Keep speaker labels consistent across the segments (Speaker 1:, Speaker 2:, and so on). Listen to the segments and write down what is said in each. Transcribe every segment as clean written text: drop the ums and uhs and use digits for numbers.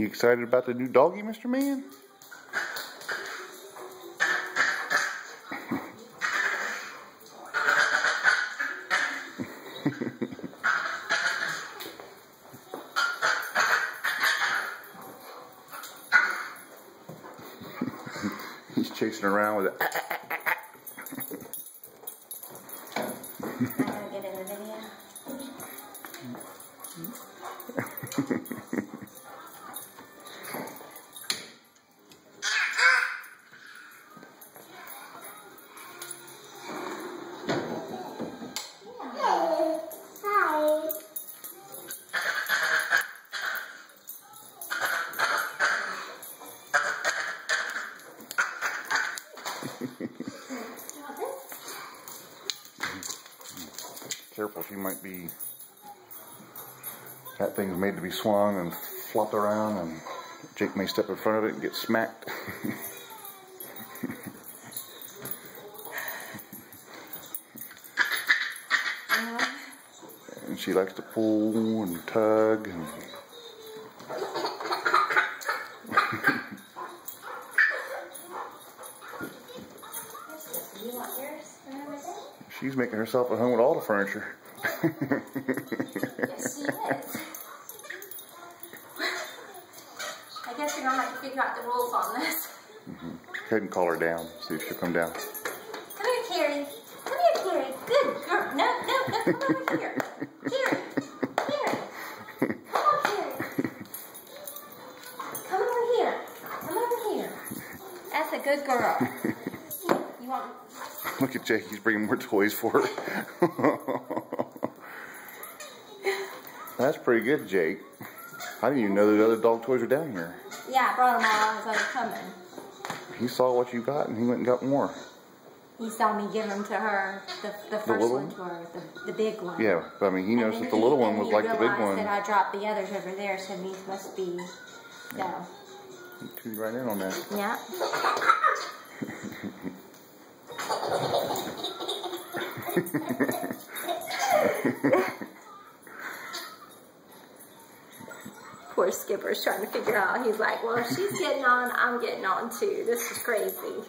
Speaker 1: You excited about the new doggy, Mr. Man? He's chasing around with it.
Speaker 2: I'm gonna get in the video.
Speaker 1: Careful, she might be. That thing's made to be swung and flopped around, and Jake may step in front of it and get smacked. And she likes to pull and tug and.
Speaker 2: You want yours?
Speaker 1: She's making herself at home with all the furniture.
Speaker 2: Yes, she is. I guess you're gonna have to figure out the rules on this.
Speaker 1: Go ahead and call her down. See if she'll come down.
Speaker 2: Come here, Carrie. Come here, Carrie. Good girl. No, come over here. Carrie. Come on, Carrie. Come over here. Come over here. That's a good girl. You want...
Speaker 1: Look at Jake, he's bringing more toys for her. That's pretty good, Jake. I didn't even know the other dog toys were down here.
Speaker 2: Yeah, I brought them all as I was coming.
Speaker 1: He saw what you got and he went and got more.
Speaker 2: He saw me give them to her, the first one to her, the big one.
Speaker 1: Yeah, but I mean, he knows that the little one was like the big one.
Speaker 2: That I dropped the others over there, so these must be, no.
Speaker 1: You tuned right in on that.
Speaker 2: Yeah. Poor Skipper's trying to figure out. He's like, well, if she's getting on, I'm getting on too. This is crazy.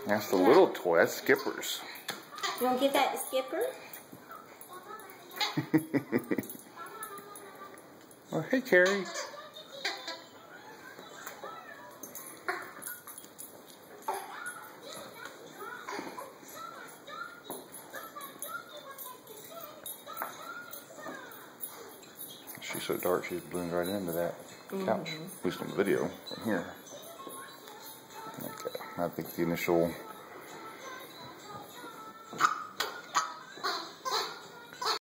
Speaker 1: That's the little toy. That's Skipper's.
Speaker 2: You want to give that to Skipper?
Speaker 1: Well, hey, Carrie. She's so dark, she's blending right into that couch. At least on the video from here. Okay. I think the initial